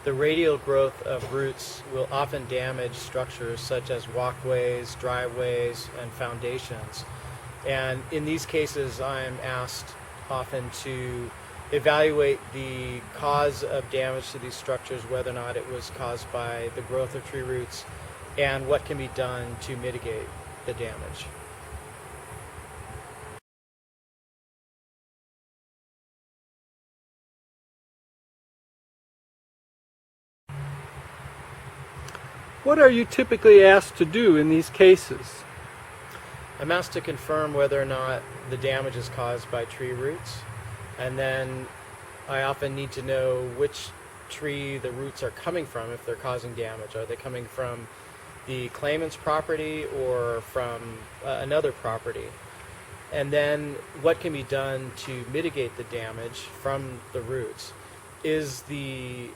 the radial growth of roots will often damage structures such as walkways, driveways, and foundations. And in these cases, I'm asked often to evaluate the cause of damage to these structures, whether or not it was caused by the growth of tree roots, and what can be done to mitigate the damage. What are you typically asked to do in these cases? I'm asked to confirm whether or not the damage is caused by tree roots, and then I often need to know which tree the roots are coming from if they're causing damage. Are they coming from the claimant's property or from another property? And then what can be done to mitigate the damage from the roots? Does the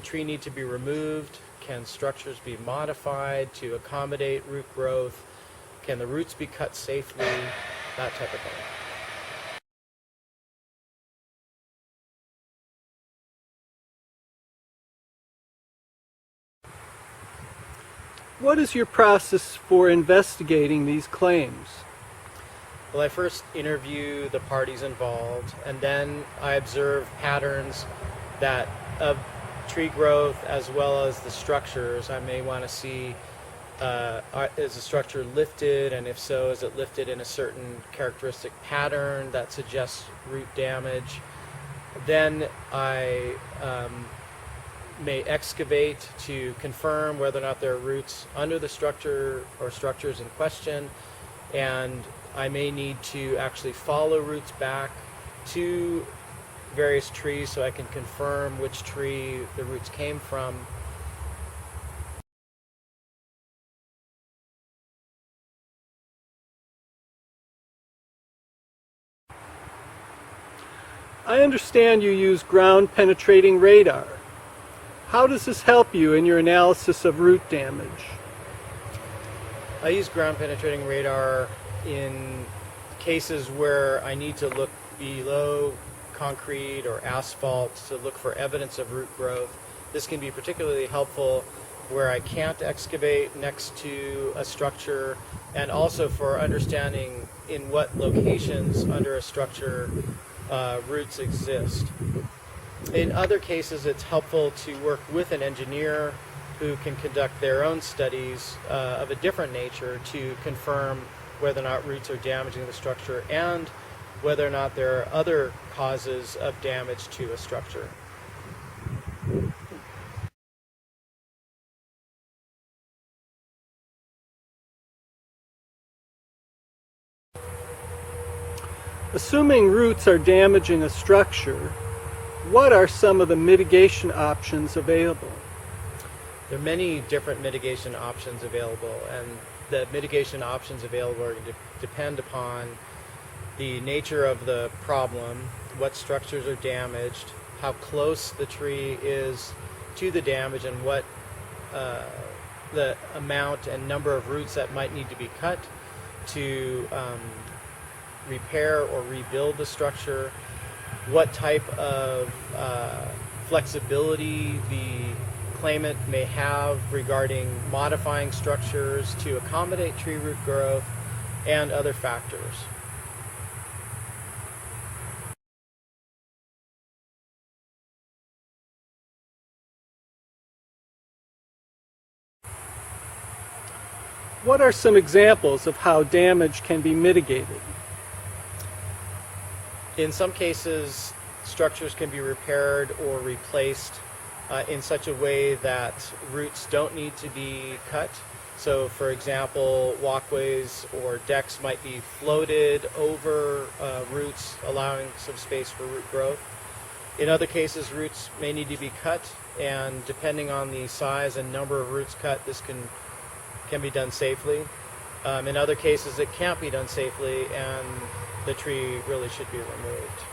tree need to be removed? Can structures be modified to accommodate root growth? Can the roots be cut safely? That type of thing. What is your process for investigating these claims? Well, I first interview the parties involved, and then I observe patterns of tree growth as well as the structures. I may want to see, is the structure lifted, and if so, is it lifted in a certain characteristic pattern that suggests root damage? Then I may excavate to confirm whether or not there are roots under the structure or structures in question, and I may need to actually follow roots back to various trees so I can confirm which tree the roots came from. I understand you use ground penetrating radar. How does this help you in your analysis of root damage? I use ground penetrating radar in cases where I need to look below concrete or asphalt to look for evidence of root growth. This can be particularly helpful where I can't excavate next to a structure, and also for understanding in what locations under a structure roots exist. In other cases, it's helpful to work with an engineer who can conduct their own studies of a different nature to confirm whether or not roots are damaging the structure and whether or not there are other causes of damage to a structure. Assuming roots are damaging a structure, what are some of the mitigation options available? There are many different mitigation options available, and the mitigation options available are going to depend upon the nature of the problem, what structures are damaged, how close the tree is to the damage, and what the amount and number of roots that might need to be cut to repair or rebuild the structure, what type of flexibility the claimant may have regarding modifying structures to accommodate tree root growth, and other factors. What are some examples of how damage can be mitigated? In some cases, structures can be repaired or replaced in such a way that roots don't need to be cut. So, for example, walkways or decks might be floated over roots, allowing some space for root growth. In other cases, roots may need to be cut, and depending on the size and number of roots cut, this can be done safely. In other cases, it can't be done safely, and the tree really should be removed.